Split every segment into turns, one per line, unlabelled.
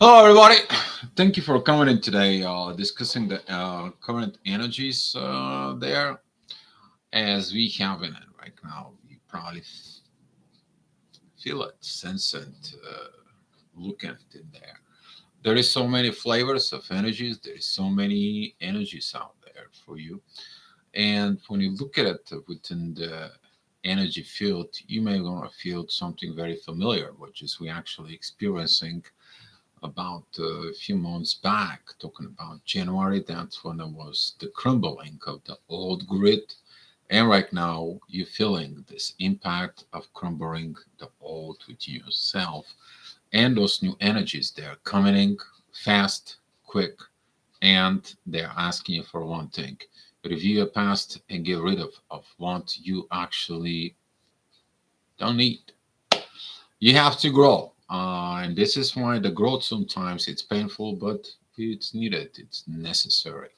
Hello, everybody. Thank you for coming in today, discussing the current energies there as we have in it right now. You probably feel it, sense it, look at it in there. There is so many flavors of energies. There is so many energies out there for you. And when you look at it within the energy field, you may want to feel something very familiar, which is we actually experiencing about a few months back, talking about January. That's when it was the crumbling of the old grid. And right now, you're feeling this impact of crumbling the old within yourself. And those new energies, they're coming in fast, quick, and they're asking you for one thing: review your past and get rid of what you actually don't need. You have to grow, and this is why the growth sometimes it's painful, but it's needed, it's necessary,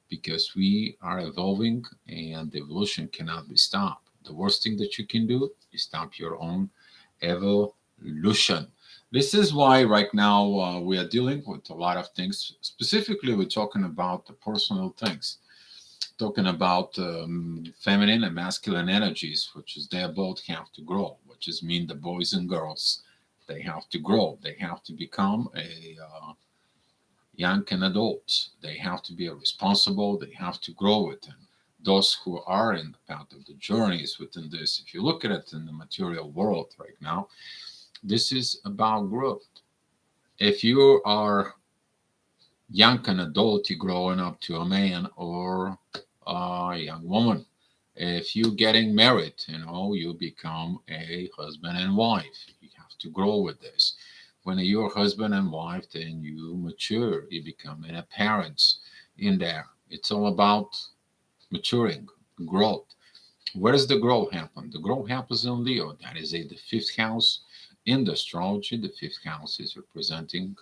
because we are evolving and the evolution cannot be stopped. The worst thing that you can do is stop your own evolution. This is why right now we are dealing with a lot of things. Specifically, we're talking about the personal things, talking about feminine and masculine energies, which is they both have to grow, which is mean the boys and girls, they have to grow. They have to become a young and adults. They have to be responsible. They have to grow within. Those who are in the path of the journeys within this, if you look at it in the material world right now, this is about growth. If you are young and adult, you growing up to a man or a young woman. If you getting married, you become a husband and wife. You have to grow with this. When you're husband and wife, then you mature. You become a parents in there. It's all about maturing, growth. Where does the growth happen? The growth happens in Leo. That is the fifth house in the astrology. The fifth house is representing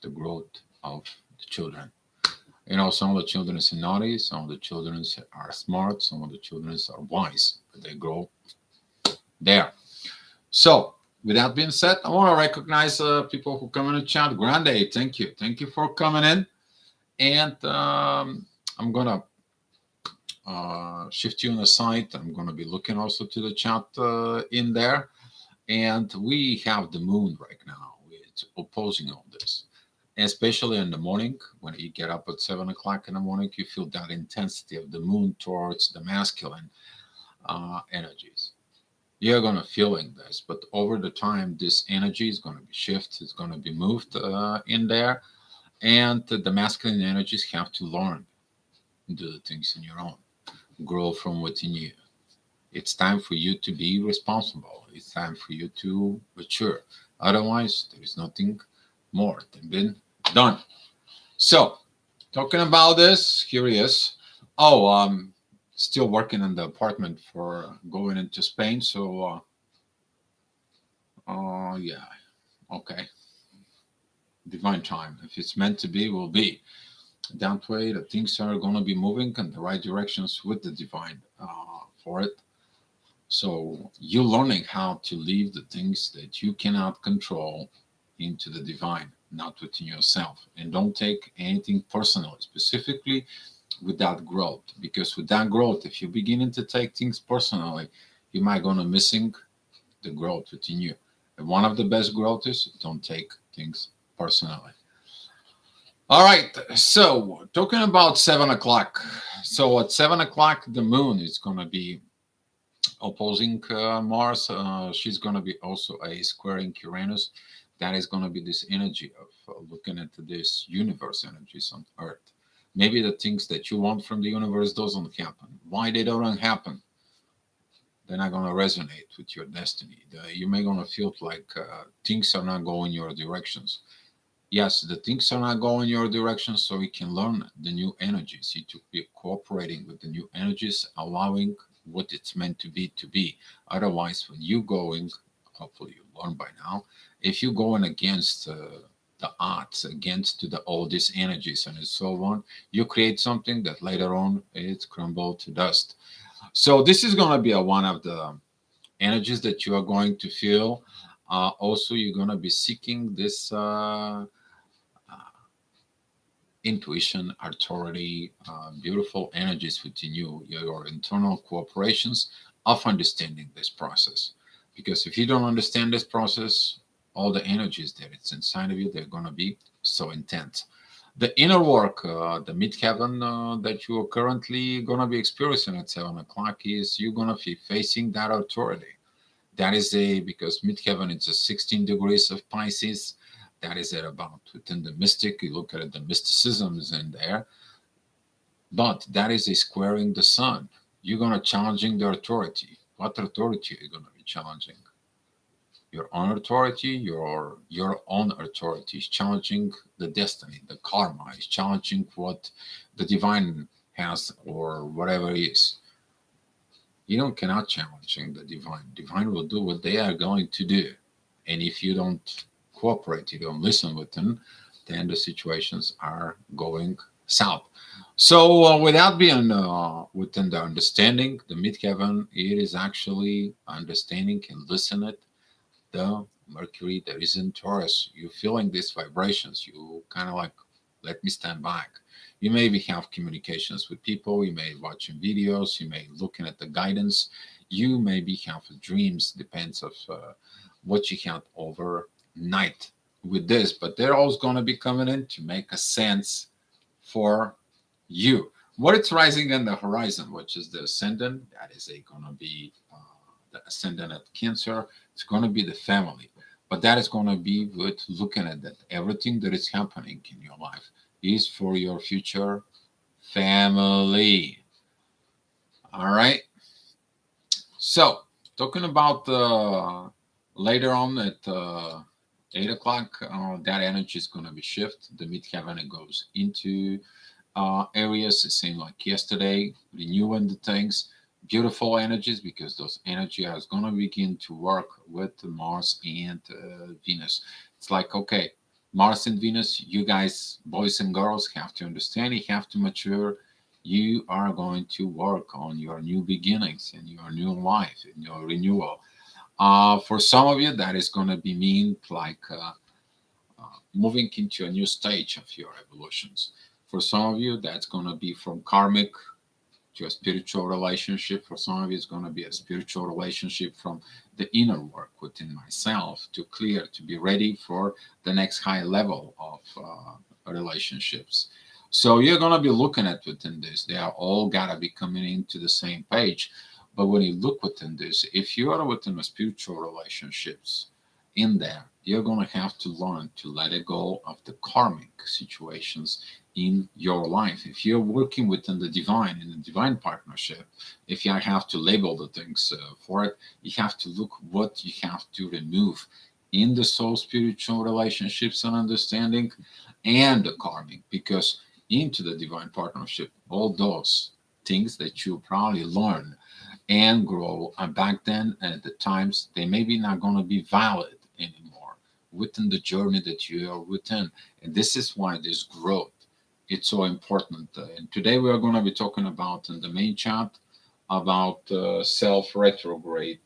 the growth of the children. Some of the children are naughty, some of the children are smart, some of the children are wise, but they grow there. So, with that being said, I want to recognize people who come in the chat. Grande, thank you. Thank you for coming in. And I'm going to shift you on the side. I'm going to be looking also to the chat in there. And we have the moon right now. It's opposing all this, especially in the morning. When you get up at 7 o'clock in the morning, you feel that intensity of the moon towards the masculine energies. You're going to feeling this, but over the time, this energy is going to be shifted, it's going to be moved in there, and the masculine energies have to learn, do the things on your own, grow from within you. It's time for you to be responsible. It's time for you to mature. Otherwise, there is nothing more than been done. So, talking about this, here he is. Oh, still working in the apartment for going into Spain. So, yeah, okay. Divine time. If it's meant to be, will be. That way, the things are going to be moving in the right directions with the divine for it. So, you're learning how to leave the things that you cannot control into the divine, not within yourself. And don't take anything personally, specifically with that growth. Because with that growth, if you're beginning to take things personally, you might gonna missing the growth within you. And one of the best growth is don't take things personally. All right, so talking about 7 o'clock. So at 7 o'clock, the moon is gonna be opposing Mars. She's gonna be also a squaring Uranus. That is gonna be this energy of looking at this universe energies on Earth. Maybe the things that you want from the universe doesn't happen. Why they don't happen? They're not gonna resonate with your destiny. You may gonna feel like things are not going your directions. Yes, the things are not going your direction, so we can learn the new energies. You to be cooperating with the new energies, allowing what it's meant to be to be. Otherwise, when you going, hopefully you learn by now, if you're going against the odds, against to the oldest energies and so on, you create something that later on it's crumbled to dust. So this is going to be one of the energies that you are going to feel. Also, you're going to be seeking this intuition, authority, beautiful energies within you, your internal cooperations of understanding this process. Because if you don't understand this process, all the energies that it's inside of you, they're going to be so intense. The inner work, the midheaven that you are currently going to be experiencing at 7 o'clock is you're going to be facing that authority. That is a, because midheaven it's a 16 degrees of Pisces. That is at about within the mystic. You look at it, the mysticism is in there, but that is a squaring the sun. You're gonna challenging the authority. What authority are you gonna be challenging? Your own authority, your own authority is challenging the destiny, the karma is challenging what the divine has or whatever it is. You don't cannot challenging the divine. Divine will do what they are going to do. And if you don't cooperate, you don't listen with them, then the situations are going south. So without being within the understanding, the midheaven, it is actually understanding and listening the Mercury that is in Taurus. You're feeling these vibrations. You kind of like, let me stand back. You maybe have communications with people. You may watching videos. You may looking at the guidance. You maybe have dreams. Depends of what you had overnight with this. But they're always going to be coming in to make a sense for you. What it's rising on the horizon, which is the ascendant, that is going to be the ascendant at Cancer. It's going to be the family, but that is going to be with looking at that. Everything that is happening in your life is for your future family. All right. So, talking about later on at 8 o'clock, that energy is going to be shift. The midheaven it goes into areas. It seemed like yesterday, renewing the things, beautiful energies, because those energy are going to begin to work with Mars and Venus. It's like, okay, Mars and Venus, you guys, boys and girls, have to understand, you have to mature. You are going to work on your new beginnings and your new life and your renewal. For some of you, that is going to be mean like moving into a new stage of your evolutions. For some of you, that's going to be from karmic to a spiritual relationship. For some of you, it's going to be a spiritual relationship from the inner work within myself to clear, to be ready for the next high level of relationships. So you're going to be looking at within this. They are all got to be coming into the same page. But when you look within this, if you are within a spiritual relationships in there, you're going to have to learn to let it go of the karmic situations in your life. If you're working within the divine, in the divine partnership, if you have to label the things for it, you have to look what you have to remove in the soul spiritual relationships and understanding and the karmic, because into the divine partnership, all those things that you probably learn and grow back then at the times, they may be not going to be valid anymore within the journey that you are within. And this is why this growth, it's so important. And today we are going to be talking about in the main chat about self retrograde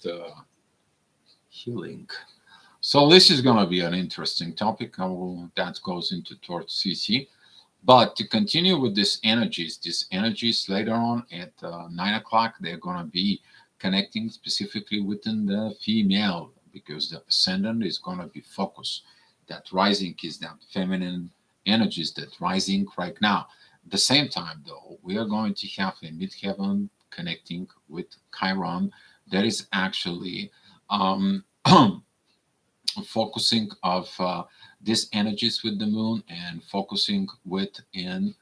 healing. So this is going to be an interesting topic. That goes into towards CC. But to continue with these energies later on at 9 o'clock, they're going to be connecting specifically within the female, because the ascendant is going to be focused. That rising is that feminine energies that rising right now. At the same time, though, we are going to have a midheaven connecting with Chiron. That is actually focusing of these energies with the moon and focusing within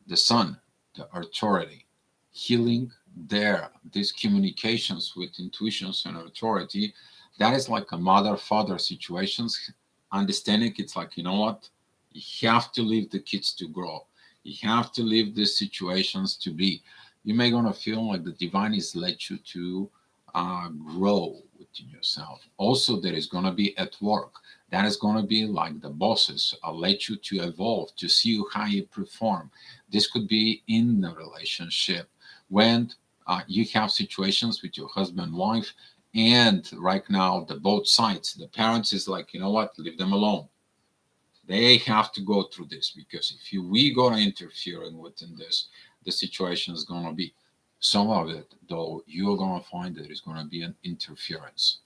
the sun, the authority, healing there, these communications with intuitions and authority. That is like a mother father situations. Understanding it's like, you know what, you have to leave the kids to grow, you have to leave these situations to be. You may gonna feel like the divine is let you to grow within yourself. Also, there is gonna be at work. That is gonna be like the bosses let you to evolve, to see how you perform. This could be in the relationship when you have situations with your husband, wife, And right now, the both sides, the parents is like, you know what, leave them alone. They have to go through this, because if we go to interfering within this, the situation is going to be some of it, though, you're going to find that it's going to be an interference.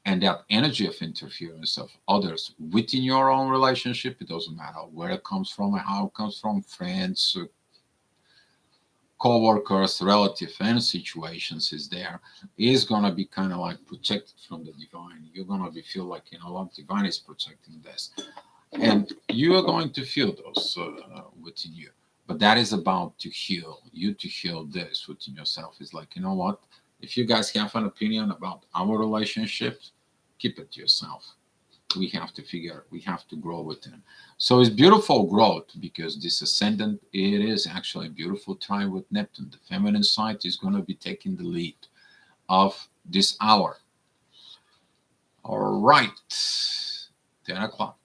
And that energy of interference of others within your own relationship, it doesn't matter where it comes from and how it comes from, friends, co-workers, relative, and situations, is there, is going to be kind of like protected from the divine. You're going to be feel like, you know what, divine is protecting this, and you are going to feel those within you. But that is about to heal you, to heal this within yourself. Is like, you know what, if you guys have an opinion about our relationships, keep it to yourself. We have to figure, we have to grow with them. So it's beautiful growth, because this ascendant, it is actually a beautiful time with Neptune. The feminine side is going to be taking the lead of this hour. All right, 10 o'clock.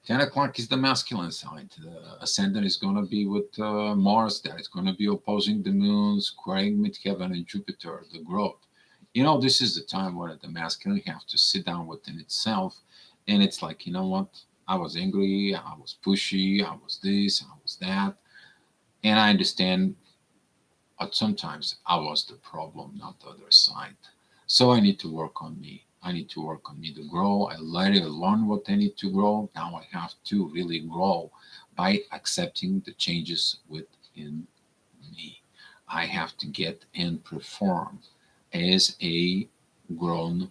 10 o'clock is the masculine side. The ascendant is going to be with Mars, that is going to be opposing the moon, squaring midheaven and Jupiter, the growth. You know, this is the time where the masculine have to sit down within itself. And it's like, you know what? I was angry, I was pushy, I was this, I was that. And I understand, but sometimes I was the problem, not the other side. So I need to work on me. I need to work on me to grow. I later learn what I need to grow. Now I have to really grow by accepting the changes within me. I have to get and perform as a grown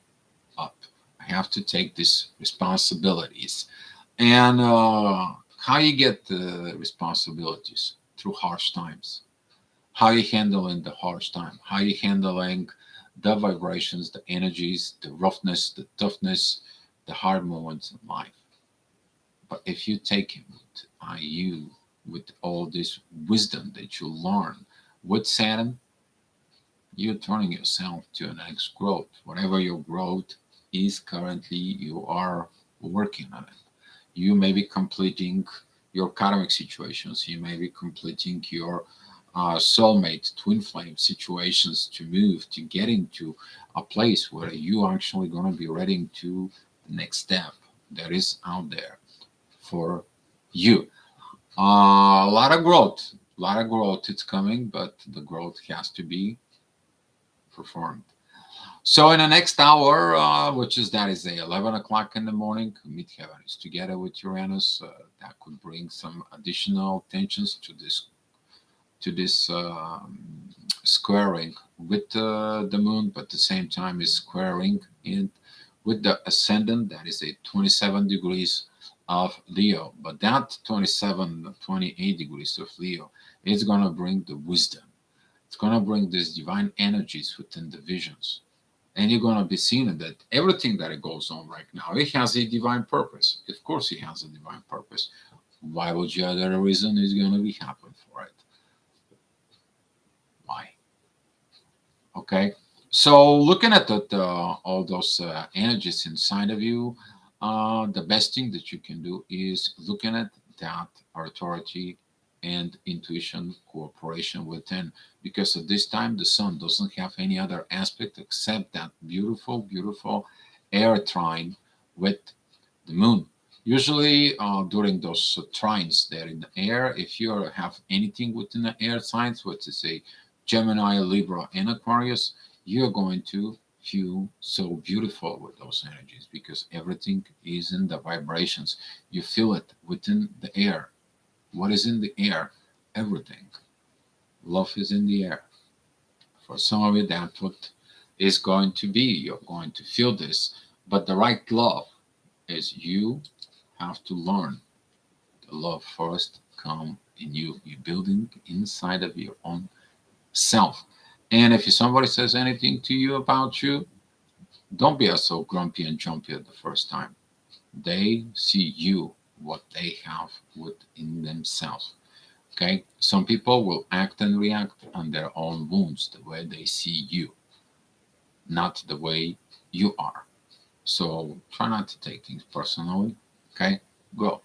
up. I have to take these responsibilities. And how you get the responsibilities? Through harsh times. How you handling the harsh time, how you handling the vibrations, the energies, the roughness, the toughness, the hard moments in life. But if you take it with you, with all this wisdom that you learn with Saturn, you're turning yourself to an next growth. Whatever your growth is currently, you are working on it. You may be completing your karmic situations. You may be completing your soulmate, twin flame situations, to move, to get into a place where you actually going to be ready to the next step that is out there for you. A lot of growth, a lot of growth. It's coming, but the growth has to be performed. So in the next hour, which is that is a 11 o'clock in the morning, midheaven is together with Uranus. That could bring some additional tensions to this squaring with the moon, but at the same time is squaring in with the ascendant. That is a 27 degrees of Leo. But that 27, 28 degrees of Leo is going to bring the wisdom. It's going to bring these divine energies within the visions. And you're going to be seeing that everything that it goes on right now, it has a divine purpose. Of course, it has a divine purpose. Why would you other reason is going to be happen for it? Why? Okay. So looking at all those energies inside of you, the best thing that you can do is looking at that authority and intuition cooperation within, because at this time the sun doesn't have any other aspect except that beautiful, beautiful air trine with the moon. Usually during those trines there in the air, if you have anything within the air signs, which is a Gemini, Libra, and Aquarius, you're going to feel so beautiful with those energies, because everything is in the vibrations. You feel it within the air. What is in the air? Everything. Love is in the air. For some of you, that's what is going to be. You're going to feel this. But the right love is you have to learn the love first come in you. You're building inside of your own self. And if somebody says anything to you about you, don't be so grumpy and jumpy at the first time. They see you, what they have within themselves. Okay? Some people will act and react on their own wounds, the way they see you, not the way you are. So try not to take things personally. Okay? Go.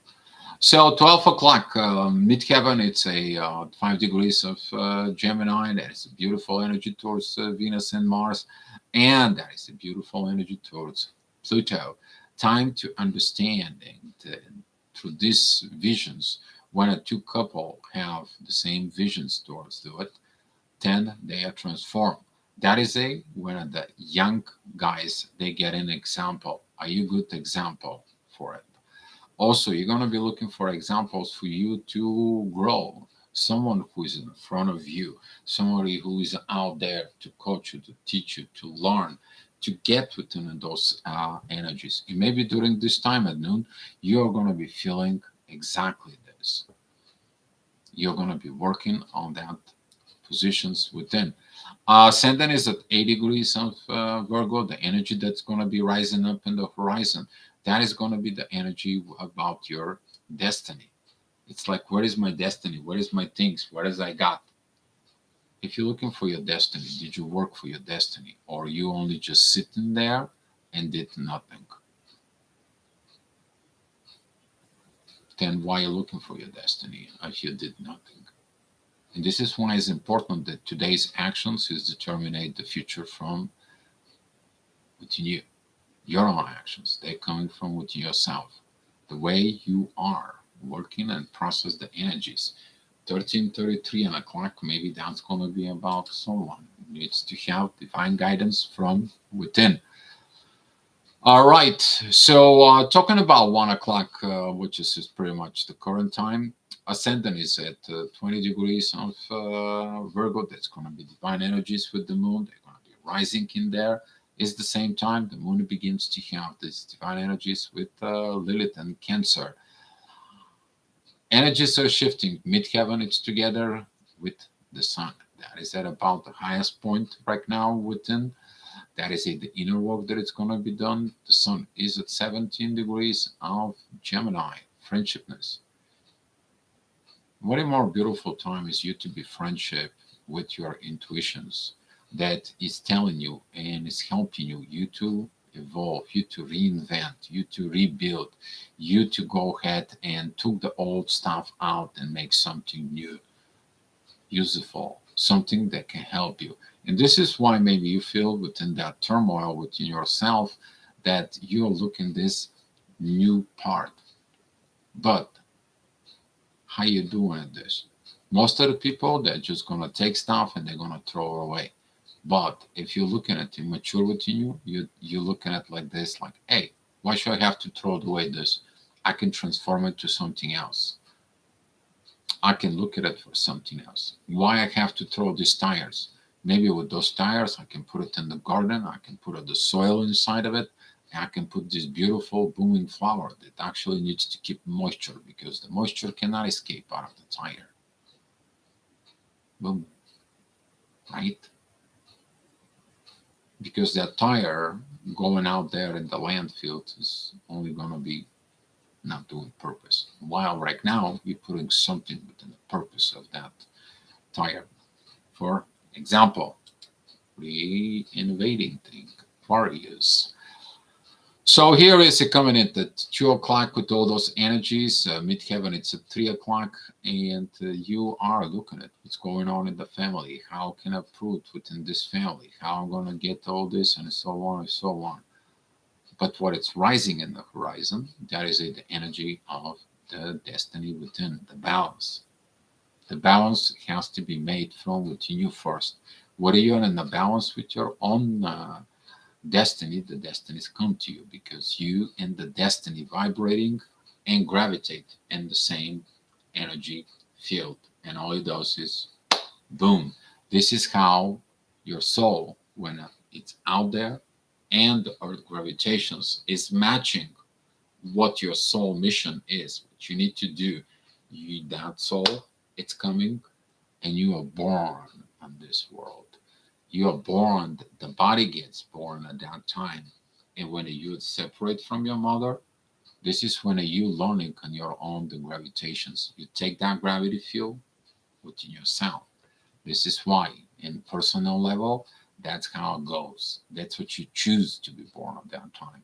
So 12 o'clock, midheaven, it's a 5 degrees of Gemini. That is a beautiful energy towards Venus and Mars. And that is a beautiful energy towards Pluto. Time to understand and through these visions, when a two couple have the same visions towards do it, then they are transformed. That is a when the young guys they get an example, a good example for it. Also, you're going to be looking for examples for you to grow. Someone who is in front of you, somebody who is out there to coach you, to teach you, to learn, to get within those energies. And maybe during this time at noon, you're going to be feeling exactly this. You're going to be working on that positions within. Ascendant is at 8 degrees of Virgo, the energy that's going to be rising up in the horizon. That is going to be the energy about your destiny. It's like, where is my destiny? Where is my things? What is I got? If you're looking for your destiny, did you work for your destiny? Or you only just sitting there and did nothing? Then why are you looking for your destiny if you did nothing? And this is why it's important that today's actions is determine the future from within you. Your own actions, they're coming from within yourself. The way you are working and process the energies. 1333 and o'clock, maybe that's going to be about someone who needs to have divine guidance from within. All right. So, talking about 1 o'clock, which is pretty much the current time, ascendant is at 20 degrees of Virgo. That's going to be divine energies with the moon. They're going to be rising in there. It's the same time the moon begins to have these divine energies with Lilith and Cancer. Energies are shifting. Midheaven, it's together with the sun. That is at about the highest point right now within. That is the inner work that it's going to be done. The sun is at 17 degrees of Gemini, friendshipness. What a more beautiful time is you to be friendship with your intuitions that is telling you and is helping you, you to evolve, you to reinvent, you to rebuild, you to go ahead and took the old stuff out and make something new, useful, something that can help you. And this is why maybe you feel within that turmoil within yourself that you're looking this new part. But how you doing this? Most of the people they're just gonna take stuff and they're gonna throw it away. But if you're looking at the mature within you, you're looking at like this, like, hey, why should I have to throw away this? I can transform it to something else. I can look at it for something else. Why I have to throw these tires? Maybe with those tires, I can put it in the garden. I can put the soil inside of it. And I can put this beautiful booming flower that actually needs to keep moisture because the moisture cannot escape out of the tire. Boom. Right? Because that tire going out there in the landfill is only going to be not doing purpose. While right now, you're putting something within the purpose of that tire. For example, re-innovating thing, Aquarius. So here is it coming in at 2 o'clock with all those energies. Midheaven, it's at 3 o'clock, and you are looking at what's going on in the family. How can I prove within this family? How I'm going to get all this, and so on and so on. But what it's rising in the horizon, that is the energy of the destiny within, the balance. The balance has to be made from within you first. What are you in the balance with your own destiny? The destinies come to you because you and the destiny vibrating and gravitate in the same energy field. And all it does is boom. This is how your soul, when it's out there and the earth gravitations is matching what your soul mission is, what you need to do. You, that soul, it's coming and you are born on this world. You are born, the body gets born at that time. And when you separate from your mother, this is when you learning on your own the gravitations. You take that gravity field within yourself. This is why, in personal level, that's how it goes. That's what you choose to be born at that time.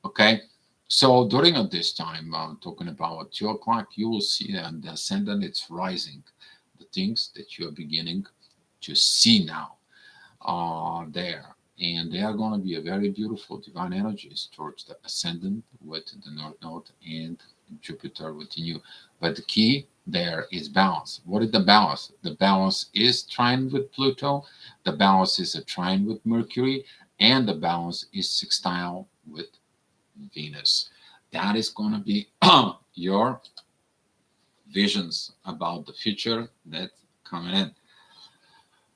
Okay? So during this time, talking about 2 o'clock, you will see that the ascendant it's rising. The things that you are beginning to see now are there. And they are going to be a very beautiful divine energies towards the ascendant with the North Node and Jupiter within you. But the key there is balance. What is the balance? The balance is trine with Pluto, the balance is a trine with Mercury, and the balance is sextile with Venus. That is going to be your visions about the future that's coming in.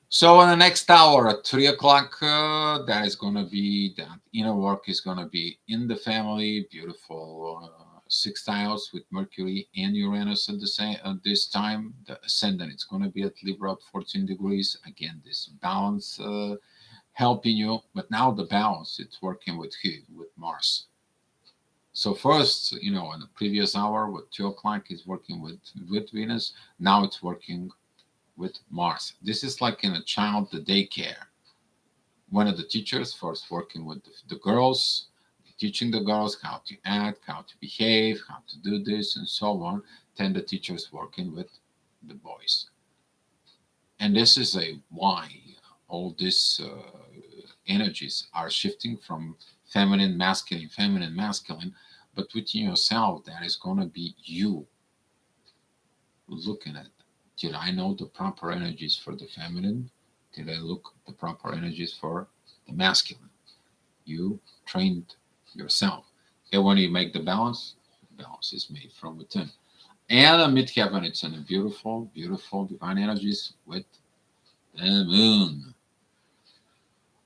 So in the next hour at 3 o'clock, that is going to be that inner work is going to be in the family, beautiful sextiles with Mercury and Uranus at the same at this time. The ascendant it's going to be at Libra at 14 degrees. Again, this balance helping you, but now the balance it's working with who? With Mars. So first, in the previous hour, with 2 o'clock is working with Venus. Now it's working with Mars. This is like in a child the daycare. One of the teachers first working with the girls, teaching the girls how to act, how to behave, how to do this, and so on. Then the teachers working with the boys. And this is a why all these energies are shifting from feminine, masculine. But within yourself, that is going to be you looking at. Did I know the proper energies for the feminine? Did I look the proper energies for the masculine? You trained yourself. And when you make the balance is made from within. And the midheaven, it's in a beautiful, beautiful divine energies with the moon.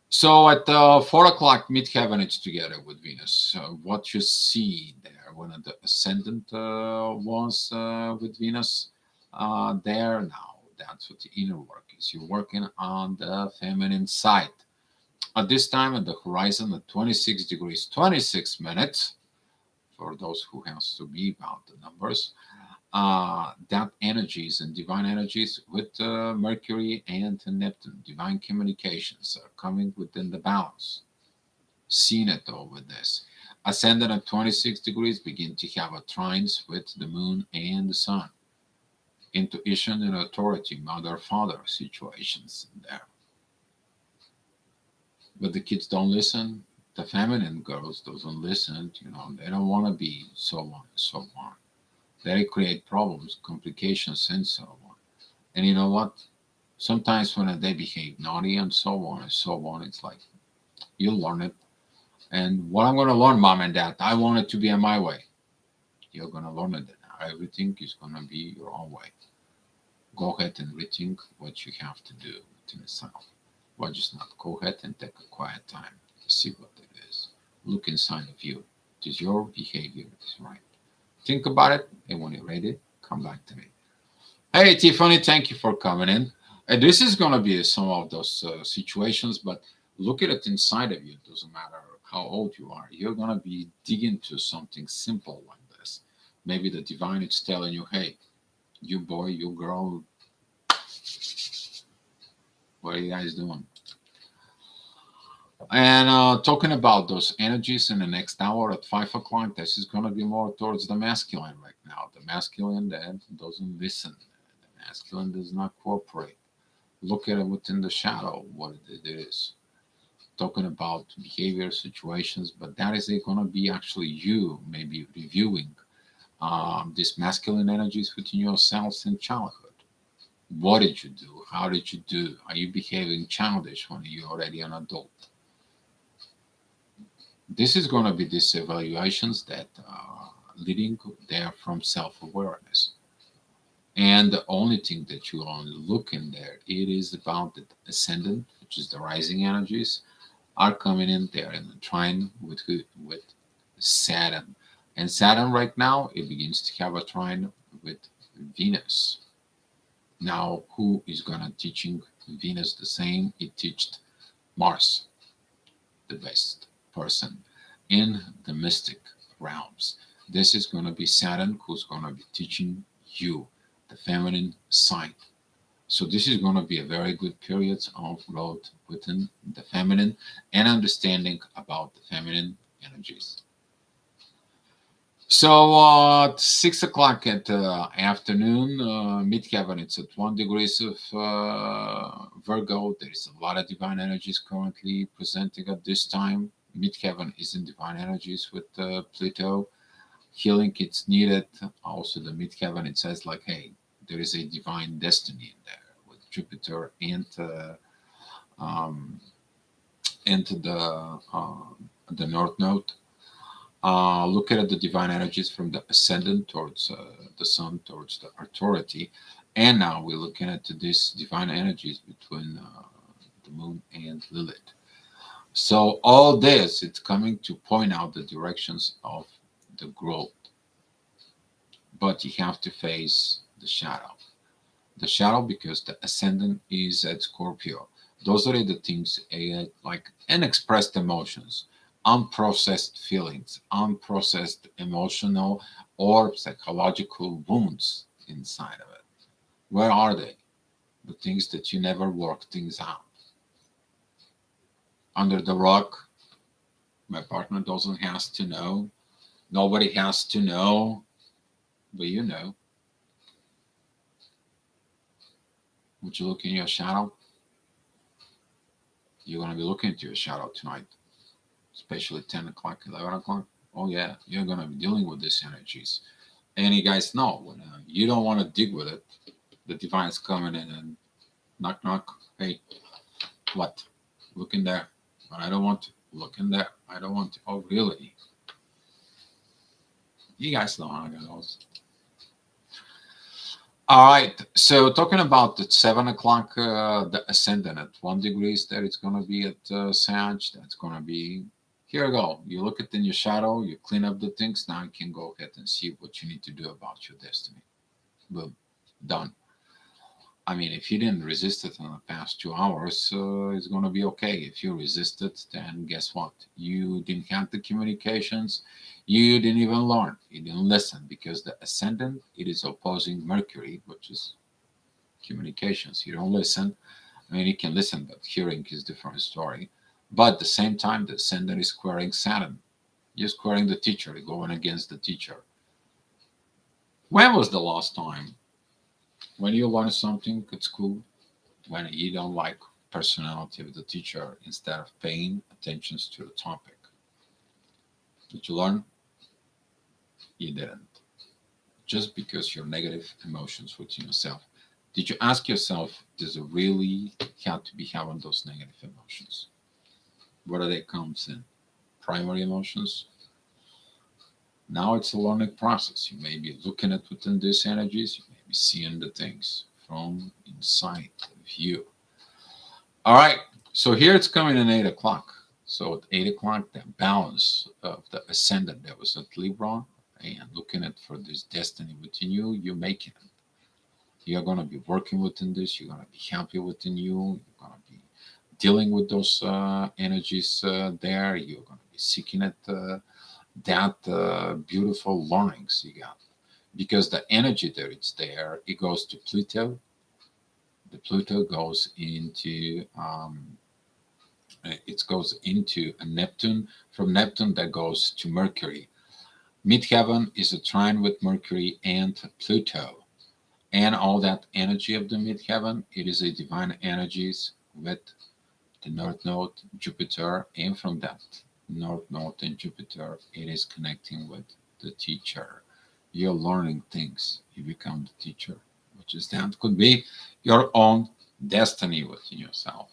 So at 4 o'clock, midheaven, it's together with Venus. So what you see there, when the ascendant was with Venus, there now, that's what the inner work is. You're working on the feminine side. At this time, at the horizon, at 26 degrees, 26 minutes, for those who has to be about the numbers, that energies and divine energies with Mercury and Neptune, divine communications are coming within the balance. Seen it all with this. Ascendant at 26 degrees begin to have a trines with the moon and the sun. Intuition and authority, mother father situations there. But the kids don't listen. The feminine girls doesn't listen. They don't want to be so on and so on. They create problems, complications, and so on. And you know what? Sometimes when they behave naughty and so on and so on, it's like you'll learn it. And what I'm going to learn, mom and dad, I want it to be in my way. You're going to learn it. Everything is going to be your own way. Go ahead and rethink what you have to do within yourself. Why just not go ahead and take a quiet time to see what it is. Look inside of you. Does your behavior is right? Think about it, and when you're ready, come back to me. Hey, Tiffany, thank you for coming in. And this is going to be some of those situations, but look at it inside of you. It doesn't matter how old you are. You're going to be digging to something simple like this. Maybe the divine is telling you, hey, you boy, you girl, what are you guys doing? And talking about those energies in the next hour at 5 o'clock, this is going to be more towards the masculine right now. The masculine that doesn't listen, the masculine does not cooperate. Look at it within the shadow, what it is. Talking about behavior situations, but that is going to be actually you maybe reviewing these masculine energies within yourselves in childhood. What did you do? How did you do? Are you behaving childish when you're already an adult? This is going to be these evaluations that are leading there from self-awareness. And the only thing that you only look in there, it is about the ascendant, which is the rising energies, are coming in there and trine with Saturn. And Saturn right now, it begins to have a trine with Venus. Now, who is going to teaching Venus the same? It teached Mars, the best person in the mystic realms. This is going to be Saturn who's going to be teaching you the feminine side. So this is going to be a very good period of growth within the feminine and understanding about the feminine energies. So at 6 o'clock at afternoon, midheaven, it's at 1 degrees of Virgo. There is a lot of divine energies currently presenting at this time. Midheaven is in divine energies with Pluto. Healing, it's needed. Also, the midheaven, it says like, hey, there is a divine destiny in there with Jupiter um, and the North Node. Looking at the divine energies from the ascendant towards the sun, towards the authority. And now we're looking at these divine energies between the moon and Lilith. So all this, it's coming to point out the directions of the growth. But you have to face the shadow. The shadow because the ascendant is at Scorpio. Those are the things like unexpressed emotions, unprocessed feelings, unprocessed emotional or psychological wounds inside of it. Where are they? The things that you never work things out. Under the rock, my partner doesn't has to know. Nobody has to know, but you know. Would you look in your shadow? You're going to be looking into your shadow tonight, especially 10 o'clock, 11 o'clock. Oh, yeah, you're going to be dealing with these energies. And you guys know when you don't want to dig with it, the divine's coming in and knock, knock. Hey, what? Look in there. But I don't want to. Look in there. I don't want to. Oh, really? You guys know how it goes. All right. So talking about the 7 o'clock, the ascendant at 1 degrees, there it's going to be at Sag. That's going to be here. You go. You look at in your shadow. You clean up the things. Now you can go ahead and see what you need to do about your destiny. Boom, done. I mean, if you didn't resist it in the past 2 hours, it's going to be okay. If you resist it, then guess what? You didn't have the communications. You didn't even learn. You didn't listen because the ascendant, it is opposing Mercury, which is communications. You don't listen. I mean, you can listen, but hearing is a different story. But at the same time, the ascendant is squaring Saturn. You're squaring the teacher. You're going against the teacher. When was the last time when you learn something at school, when you don't like personality of the teacher instead of paying attention to the topic? Did you learn? You didn't. Just because your negative emotions within yourself. Did you ask yourself, does it really have to be having those negative emotions? Where do they come in? Primary emotions? Now it's a learning process. You may be looking at within these energies, you may be seeing the things from inside of you. All right. So here it's coming in 8 o'clock. So at 8 o'clock, the balance of the ascendant that was at Libra and looking at for this destiny within you, you're making it. You're going to be working within this. You're going to be happy within you. You're going to be dealing with those energies there. You're going to be seeking at that beautiful learnings you got. Because the energy that it's there, it goes to Pluto. The Pluto goes into it goes into a Neptune. From Neptune, that goes to Mercury. Midheaven is a trine with Mercury and Pluto. And all that energy of the midheaven, it is a divine energies with the North Node, Jupiter, and from that North Node and Jupiter, it is connecting with the teacher. You're learning things. You become the teacher, which is that could be your own destiny within yourself.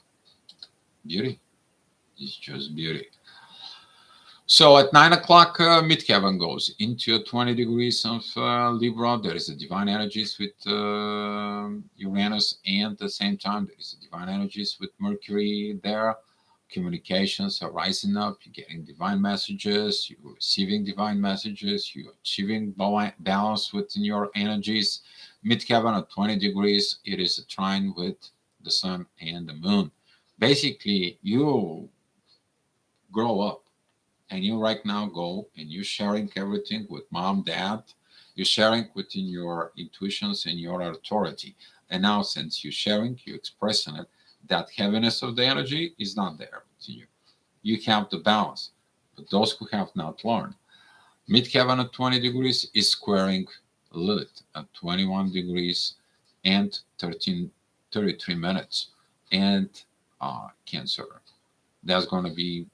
Beauty. It's just beauty. So at 9 o'clock, midheaven goes into 20 degrees of Libra. There is a divine energies with Uranus, and at the same time, there is a divine energies with Mercury there. Communications are rising up. You're getting divine messages. You're receiving divine messages. You're achieving balance within your energies. Midheaven at 20 degrees, it is a trine with the sun and the moon. Basically, you grow up and you right now go and you're sharing everything with mom, dad, you're sharing within your intuitions and your authority. And now, since you're sharing, you're expressing it, that heaviness of the energy is not there within you. You have the balance. But those who have not learned, Midheaven at 20 degrees is squaring Lilith at 21 degrees and 33 minutes. And Cancer, that's going to be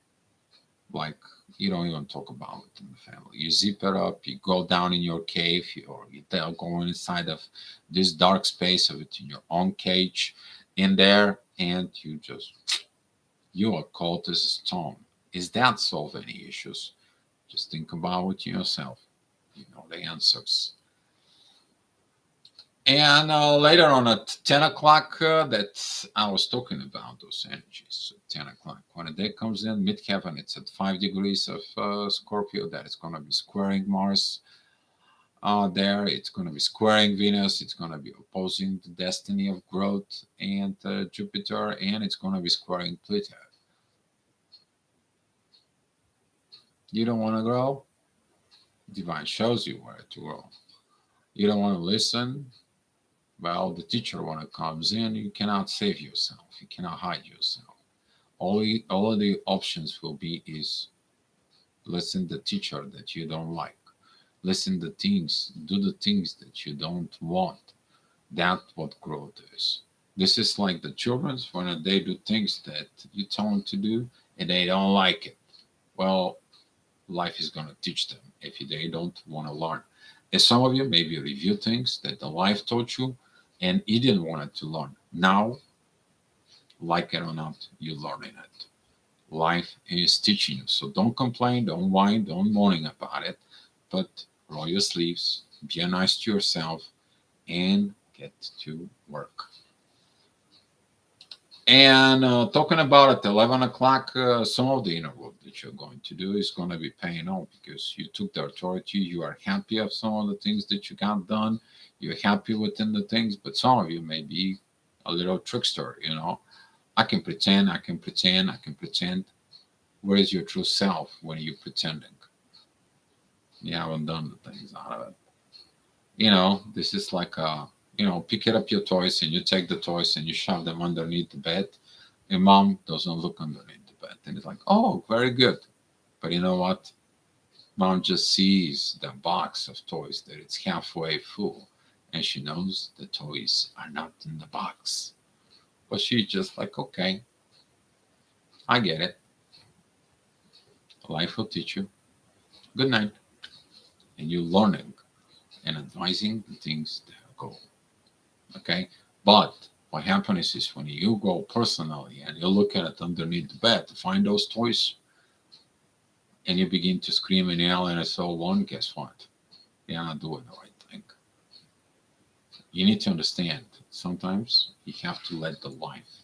like, you don't even talk about it in the family. You zip it up, you go down in your cave, or you go inside of this dark space of it in your own cage in there, and you are cold as a stone. Is that solve any issues? Just think about it yourself. You know the answers. And later on at 10 o'clock, that I was talking about those energies. At 10 o'clock, when the day comes in, midheaven, it's at 5 degrees of Scorpio. That is going to be squaring Mars there. It's going to be squaring Venus. It's going to be opposing the destiny of growth and Jupiter. And it's going to be squaring Pluto. You don't want to grow? Divine shows you where to grow. You don't want to listen? Well, the teacher, when it comes in, you cannot save yourself. You cannot hide yourself. All of the options will be is listen the teacher that you don't like. Listen the things, do the things that you don't want. That's what growth is. This is like the children's when they do things that you tell them to do and they don't like it. Well, life is gonna teach them if they don't want to learn. And some of you maybe review things that the life taught you and you didn't want it to learn. Now, like it or not, you're learning it. Life is teaching you. So don't complain, don't whine, don't moaning about it, but roll your sleeves, be nice to yourself, and get to work. And talking about at 11 o'clock, some of the inner work that you're going to do is going to be paying off because you took the authority. You are happy of some of the things that you got done. You're happy within the things, but some of you may be a little trickster, you know. I can pretend, I can pretend, I can pretend. Where is your true self when you're pretending? You haven't done the things out of it. You know, this is like pick it up your toys and you take the toys and you shove them underneath the bed. And mom doesn't look underneath the bed. And it's like, oh, very good. But you know what? Mom just sees the box of toys that it's halfway full. And she knows the toys are not in the box. But she's just like, okay, I get it. Life will teach you. Good night. And you're learning and advising the things that go. Okay? But what happens is when you go personally and you look at it underneath the bed to find those toys and you begin to scream and yell and so on, guess what? You're not doing the right thing. You need to understand sometimes you have to let the life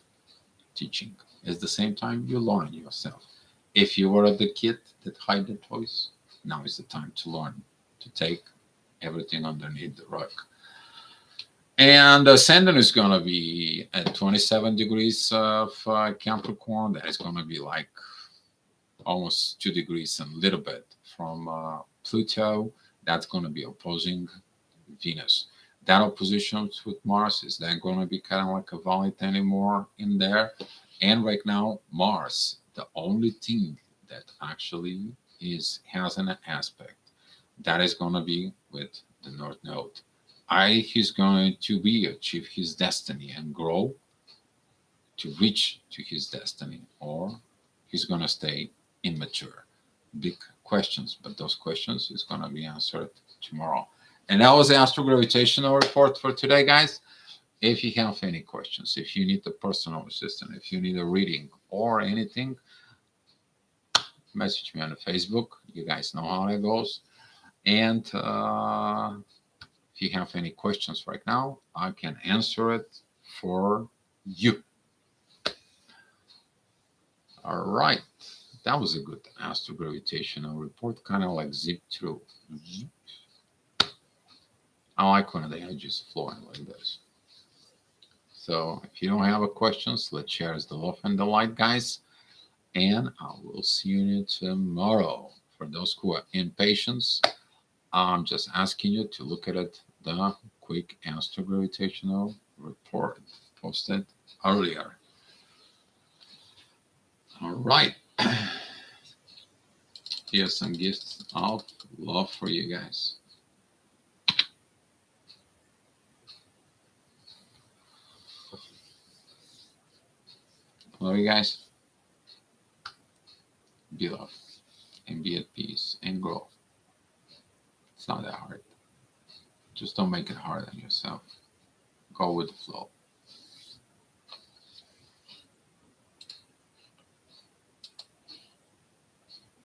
teaching. At the same time, you learn yourself. If you were the kid that hide the toys, now is the time to learn to take everything underneath the rug. And Ascendant is going to be at 27 degrees of Capricorn. That is going to be like almost 2 degrees and a little bit from Pluto. That's going to be opposing Venus. That opposition with Mars is then going to be kind of like a valid anymore in there. And right now, Mars, the only thing that actually has an aspect that is going to be with the North Node. He's going to be achieve his destiny and grow to reach to his destiny, or he's going to stay immature. Big questions, but those questions is going to be answered tomorrow. And that was the astrogravitational report for today, guys. If you have any questions, if you need a personal assistant, if you need a reading or anything, message me on Facebook. You guys know how that goes. And if you have any questions right now, I can answer it for you. All right. That was a good astrogravitational report, kind of like zip through. I like when the energies flowing like this. So if you don't have a questions, let's share the love and the light, guys. And I will see you tomorrow. For those who are impatient, I'm just asking you to look at it, the quick astrogravitational report posted earlier. All right. Here's some gifts of love for you guys. Love you guys. Be loved and be at peace and grow. It's not that hard. Just don't make it hard on yourself. Go with the flow.